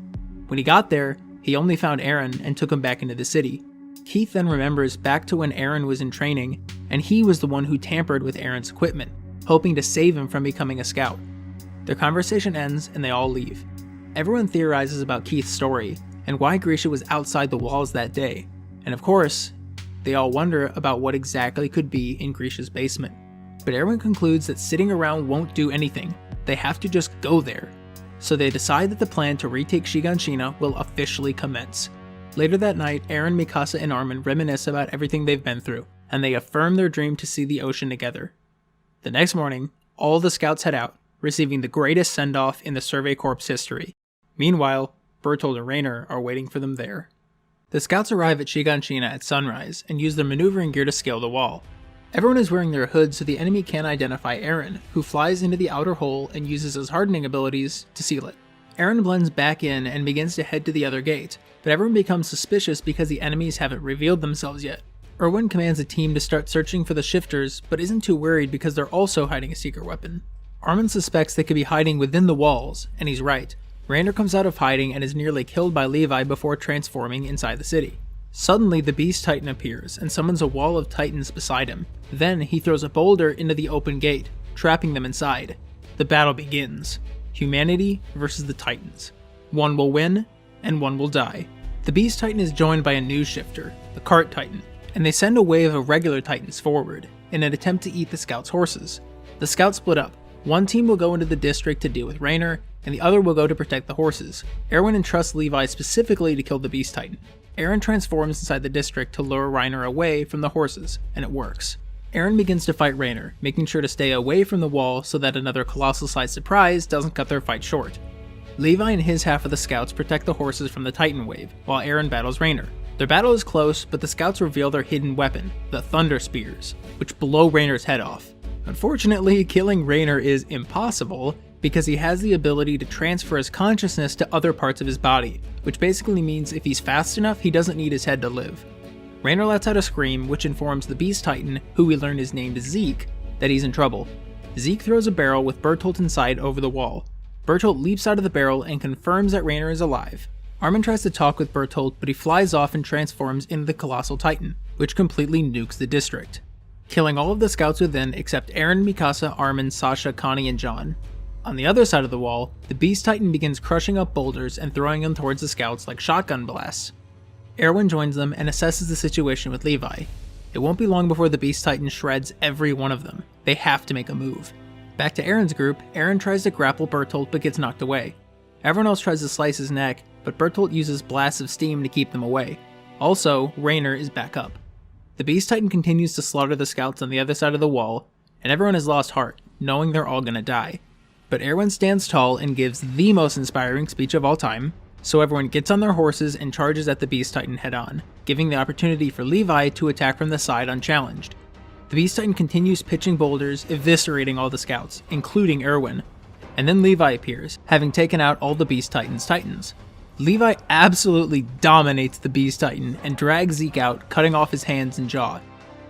When he got there, he only found Eren and took him back into the city. Keith then remembers back to when Eren was in training, and he was the one who tampered with Eren's equipment, hoping to save him from becoming a scout. Their conversation ends and they all leave. Everyone theorizes about Keith's story, and why Grisha was outside the walls that day. And of course, they all wonder about what exactly could be in Grisha's basement. But Erwin concludes that sitting around won't do anything, they have to just go there. So they decide that the plan to retake Shiganshina will officially commence. Later that night, Eren, Mikasa, and Armin reminisce about everything they've been through, and they affirm their dream to see the ocean together. The next morning, all the scouts head out, receiving the greatest send-off in the Survey Corps history. Meanwhile, Bertolt and Reiner are waiting for them there. The scouts arrive at Shiganshina at sunrise and use their maneuvering gear to scale the wall. Everyone is wearing their hoods so the enemy can't identify Eren, who flies into the outer hole and uses his hardening abilities to seal it. Eren blends back in and begins to head to the other gate, but everyone becomes suspicious because the enemies haven't revealed themselves yet. Erwin commands a team to start searching for the shifters, but isn't too worried because they're also hiding a secret weapon. Armin suspects they could be hiding within the walls, and he's right. Reiner comes out of hiding and is nearly killed by Levi before transforming inside the city. Suddenly, the Beast Titan appears and summons a wall of Titans beside him. Then, he throws a boulder into the open gate, trapping them inside. The battle begins. Humanity versus the Titans. One will win, and one will die. The Beast Titan is joined by a new shifter, the Cart Titan, and they send a wave of regular Titans forward, in an attempt to eat the scouts' horses. The scouts split up. One team will go into the district to deal with Reiner, and the other will go to protect the horses. Erwin entrusts Levi specifically to kill the Beast Titan. Eren transforms inside the district to lure Reiner away from the horses, and it works. Eren begins to fight Reiner, making sure to stay away from the wall so that another colossal-sized surprise doesn't cut their fight short. Levi and his half of the scouts protect the horses from the Titan wave, while Eren battles Reiner. Their battle is close, but the scouts reveal their hidden weapon, the Thunder Spears, which blow Reiner's head off. Unfortunately, killing Reiner is impossible, because he has the ability to transfer his consciousness to other parts of his body, which basically means if he's fast enough, he doesn't need his head to live. Reiner lets out a scream, which informs the Beast Titan, who we learn is named Zeke, that he's in trouble. Zeke throws a barrel with Bertolt inside over the wall. Bertolt leaps out of the barrel and confirms that Reiner is alive. Armin tries to talk with Bertolt, but he flies off and transforms into the Colossal Titan, which completely nukes the district, killing all of the scouts within except Eren, Mikasa, Armin, Sasha, Connie, and John. On the other side of the wall, the Beast Titan begins crushing up boulders and throwing them towards the scouts like shotgun blasts. Erwin joins them and assesses the situation with Levi. It won't be long before the Beast Titan shreds every one of them. They have to make a move. Back to Eren's group, Eren tries to grapple Bertolt but gets knocked away. Everyone else tries to slice his neck, but Bertolt uses blasts of steam to keep them away. Also, Reiner is back up. The Beast Titan continues to slaughter the scouts on the other side of the wall, and everyone has lost heart, knowing they're all gonna die. But Erwin stands tall and gives the most inspiring speech of all time, so everyone gets on their horses and charges at the Beast Titan head-on, giving the opportunity for Levi to attack from the side unchallenged. The Beast Titan continues pitching boulders, eviscerating all the scouts, including Erwin. And then Levi appears, having taken out all the Beast Titan's titans. Levi absolutely dominates the Beast Titan and drags Zeke out, cutting off his hands and jaw.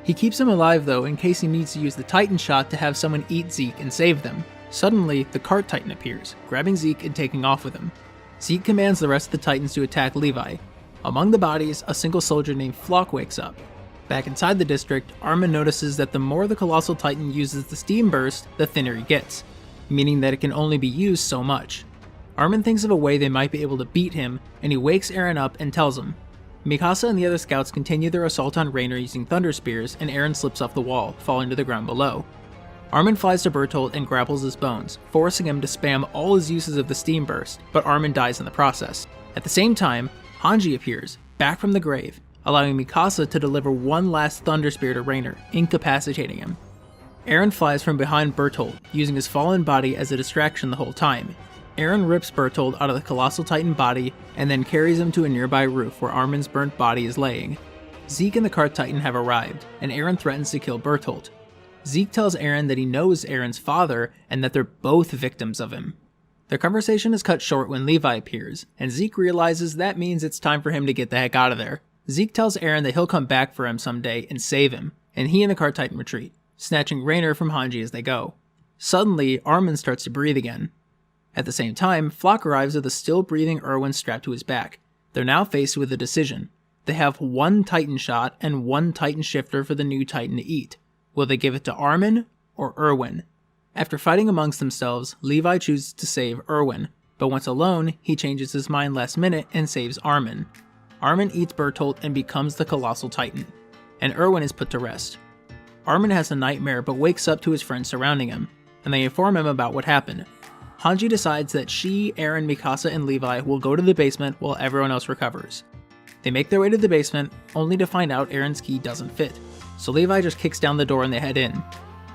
He keeps him alive though in case he needs to use the Titan shot to have someone eat Zeke and save them. Suddenly, the Cart Titan appears, grabbing Zeke and taking off with him. Zeke commands the rest of the Titans to attack Levi. Among the bodies, a single soldier named Flock wakes up. Back inside the district, Armin notices that the more the Colossal Titan uses the Steam Burst, the thinner he gets, meaning that it can only be used so much. Armin thinks of a way they might be able to beat him, and he wakes Eren up and tells him. Mikasa and the other scouts continue their assault on Reiner using Thunder Spears, and Eren slips off the wall, falling to the ground below. Armin flies to Bertolt and grapples his bones, forcing him to spam all his uses of the Steam Burst, but Armin dies in the process. At the same time, Hanji appears, back from the grave, allowing Mikasa to deliver one last Thunder Spear to Reiner, incapacitating him. Eren flies from behind Bertolt, using his fallen body as a distraction the whole time. Eren rips Bertolt out of the Colossal Titan body, and then carries him to a nearby roof where Armin's burnt body is laying. Zeke and the Cart Titan have arrived, and Eren threatens to kill Bertolt. Zeke tells Eren that he knows Eren's father, and that they're both victims of him. Their conversation is cut short when Levi appears, and Zeke realizes that means it's time for him to get the heck out of there. Zeke tells Eren that he'll come back for him someday and save him, and he and the Cart Titan retreat, snatching Reiner from Hanji as they go. Suddenly, Armin starts to breathe again. At the same time, Flock arrives with a still-breathing Erwin strapped to his back. They're now faced with a decision. They have one Titan shot and one Titan shifter for the new Titan to eat. Will they give it to Armin or Erwin? After fighting amongst themselves, Levi chooses to save Erwin, but once alone, he changes his mind last minute and saves Armin. Armin eats Bertolt and becomes the Colossal Titan, and Erwin is put to rest. Armin has a nightmare but wakes up to his friends surrounding him, and they inform him about what happened. Hanji decides that she, Eren, Mikasa, and Levi will go to the basement while everyone else recovers. They make their way to the basement, only to find out Eren's key doesn't fit, so Levi just kicks down the door and they head in.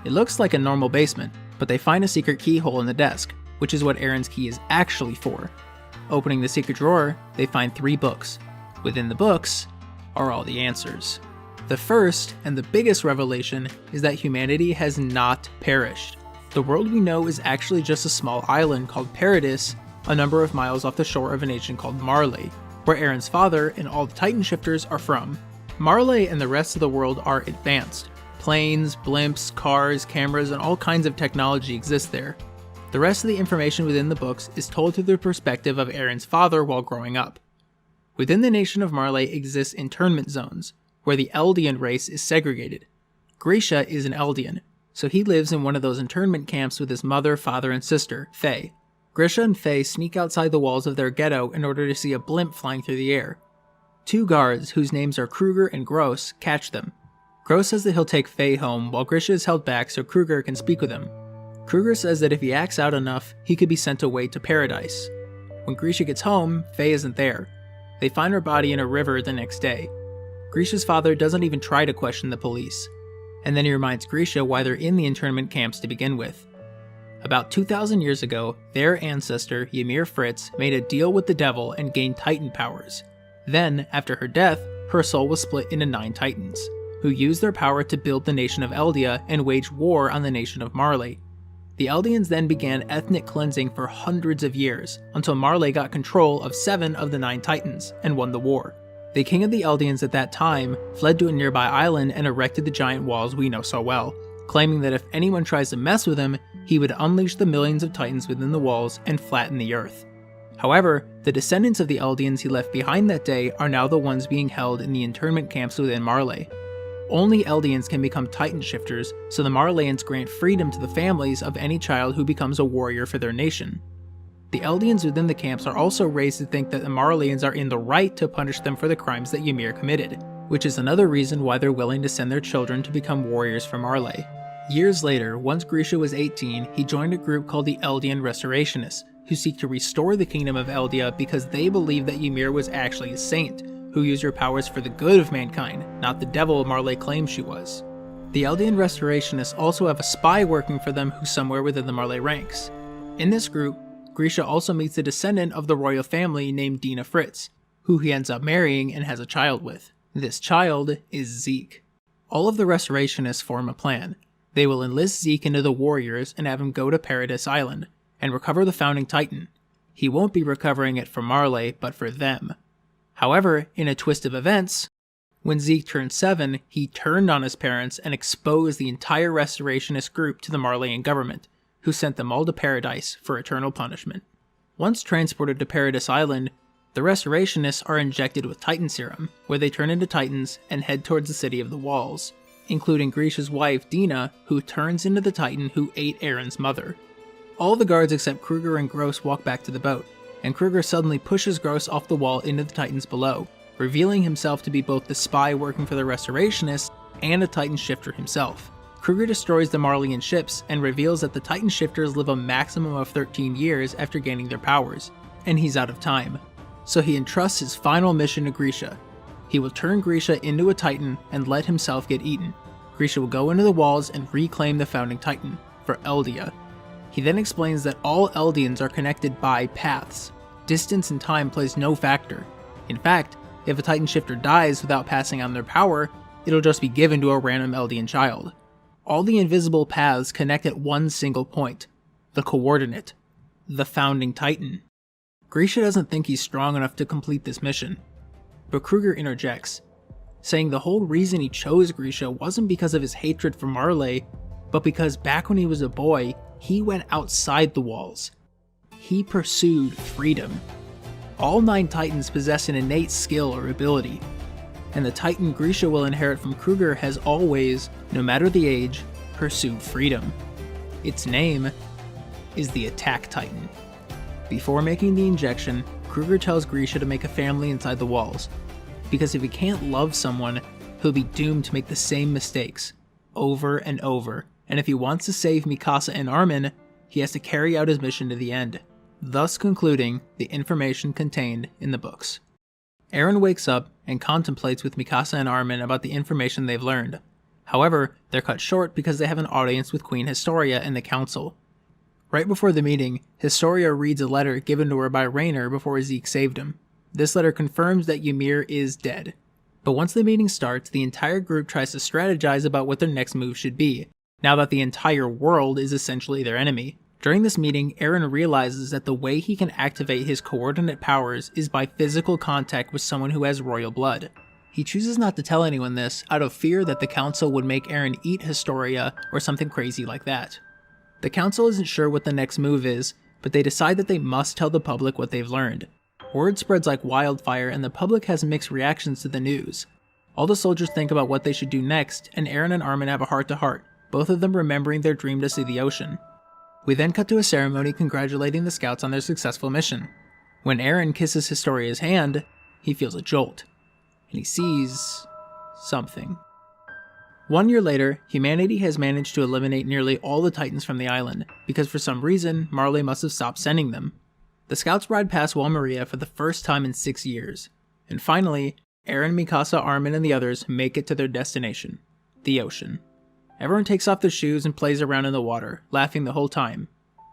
It looks like a normal basement, but they find a secret keyhole in the desk, which is what Eren's key is actually for. Opening the secret drawer, they find 3 books. Within the books are all the answers. The first, and the biggest revelation, is that humanity has not perished. The world we know is actually just a small island called Paradis, a number of miles off the shore of a nation called Marley, where Eren's father and all the Titan shifters are from. Marley and the rest of the world are advanced. Planes, blimps, cars, cameras, and all kinds of technology exist there. The rest of the information within the books is told through the perspective of Eren's father while growing up. Within the nation of Marley exists internment zones, where the Eldian race is segregated. Grisha is an Eldian, so he lives in one of those internment camps with his mother, father, and sister, Faye. Grisha and Faye sneak outside the walls of their ghetto in order to see a blimp flying through the air. 2 guards, whose names are Kruger and Gross, catch them. Gross says that he'll take Faye home, while Grisha is held back so Kruger can speak with him. Kruger says that if he acts out enough, he could be sent away to Paradise. When Grisha gets home, Faye isn't there. They find her body in a river the next day. Grisha's father doesn't even try to question the police, and then he reminds Grisha why they're in the internment camps to begin with. About 2,000 years ago, their ancestor, Ymir Fritz, made a deal with the devil and gained Titan powers. Then, after her death, her soul was split into 9 Titans, who used their power to build the nation of Eldia and wage war on the nation of Marley. The Eldians then began ethnic cleansing for hundreds of years, until Marley got control of 7 of the 9 Titans and won the war. The king of the Eldians at that time fled to a nearby island and erected the giant walls we know so well, claiming that if anyone tries to mess with him, he would unleash the millions of Titans within the walls and flatten the earth. However, the descendants of the Eldians he left behind that day are now the ones being held in the internment camps within Marley. Only Eldians can become Titan shifters, so the Marleyans grant freedom to the families of any child who becomes a warrior for their nation. The Eldians within the camps are also raised to think that the Marleyans are in the right to punish them for the crimes that Ymir committed, which is another reason why they're willing to send their children to become warriors for Marley. Years later, once Grisha was 18, he joined a group called the Eldian Restorationists, who seek to restore the kingdom of Eldia because they believe that Ymir was actually a saint, who used her powers for the good of mankind, not the devil Marley claims she was. The Eldian Restorationists also have a spy working for them who's somewhere within the Marley ranks. In this group, Grisha also meets a descendant of the royal family named Dina Fritz, who he ends up marrying and has a child with. This child is Zeke. All of the Restorationists form a plan. They will enlist Zeke into the Warriors and have him go to Paradise Island and recover the Founding Titan. He won't be recovering it for Marley, but for them. However, in a twist of events, when Zeke turned 7, he turned on his parents and exposed the entire Restorationist group to the Marleyan government, who sent them all to Paradise for eternal punishment. Once transported to Paradise Island, the Restorationists are injected with Titan Serum, where they turn into Titans and head towards the City of the Walls, including Grisha's wife, Dina, who turns into the Titan who ate Aaron's mother. All the guards except Kruger and Gross walk back to the boat, and Kruger suddenly pushes Gross off the wall into the Titans below, revealing himself to be both the spy working for the Restorationists and a Titan shifter himself. Kruger destroys the Marleyan ships and reveals that the Titan shifters live a maximum of 13 years after gaining their powers, and he's out of time. So he entrusts his final mission to Grisha. He will turn Grisha into a Titan and let himself get eaten. Grisha will go into the walls and reclaim the Founding Titan, for Eldia. He then explains that all Eldians are connected by paths. Distance and time plays no factor. In fact, if a Titan shifter dies without passing on their power, it'll just be given to a random Eldian child. All the invisible paths connect at one single point, the coordinate, the Founding Titan. Grisha doesn't think he's strong enough to complete this mission, but Kruger interjects, saying the whole reason he chose Grisha wasn't because of his hatred for Marley, but because back when he was a boy, he went outside the walls. He pursued freedom. All 9 Titans possess an innate skill or ability, and the Titan Grisha will inherit from Kruger has always, no matter the age, pursued freedom. Its name is the Attack Titan. Before making the injection, Kruger tells Grisha to make a family inside the walls, because if he can't love someone, he'll be doomed to make the same mistakes, over and over, and if he wants to save Mikasa and Armin, he has to carry out his mission to the end, thus concluding the information contained in the books. Eren wakes up and contemplates with Mikasa and Armin about the information they've learned. However, they're cut short because they have an audience with Queen Historia and the Council. Right before the meeting, Historia reads a letter given to her by Rainer before Zeke saved him. This letter confirms that Ymir is dead. But once the meeting starts, the entire group tries to strategize about what their next move should be, now that the entire world is essentially their enemy. During this meeting, Eren realizes that the way he can activate his coordinate powers is by physical contact with someone who has royal blood. He chooses not to tell anyone this out of fear that the Council would make Eren eat Historia or something crazy like that. The Council isn't sure what the next move is, but they decide that they must tell the public what they've learned. Word spreads like wildfire and the public has mixed reactions to the news. All the soldiers think about what they should do next, and Eren and Armin have a heart-to-heart, both of them remembering their dream to see the ocean. We then cut to a ceremony congratulating the scouts on their successful mission. When Eren kisses Historia's hand, he feels a jolt, and he sees something. 1 year later, humanity has managed to eliminate nearly all the Titans from the island, because for some reason, Marley must have stopped sending them. The scouts ride past Wall Maria for the first time in 6 years, and finally, Eren, Mikasa, Armin, and the others make it to their destination, the ocean. Everyone takes off their shoes and plays around in the water, laughing the whole time,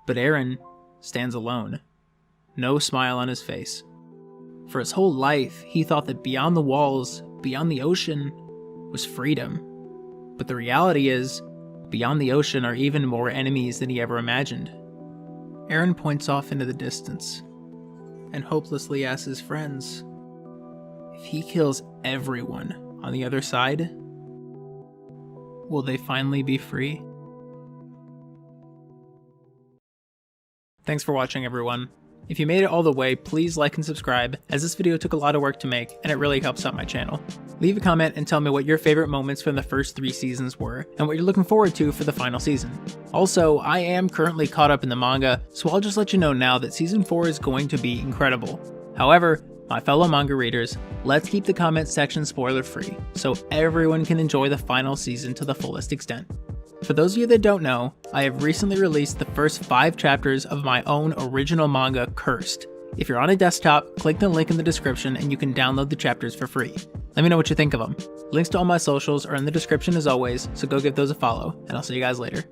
but Eren stands alone. No smile on his face. For his whole life, he thought that beyond the walls, beyond the ocean, was freedom. But the reality is, beyond the ocean are even more enemies than he ever imagined. Eren points off into the distance, and hopelessly asks his friends, if he kills everyone on the other side, will they finally be free? Thanks for watching, everyone. If you made it all the way, please like and subscribe, as this video took a lot of work to make, and it really helps out my channel. Leave a comment and tell me what your favorite moments from the first 3 seasons were, and what you're looking forward to for the final season. Also, I am currently caught up in the manga, so I'll just let you know now that Season 4 is going to be incredible. However, my fellow manga readers, let's keep the comment section spoiler free, so everyone can enjoy the final season to the fullest extent. For those of you that don't know, I have recently released the first 5 chapters of my own original manga, Cursed. If you're on a desktop, click the link in the description and you can download the chapters for free. Let me know what you think of them. Links to all my socials are in the description as always, so go give those a follow, and I'll see you guys later.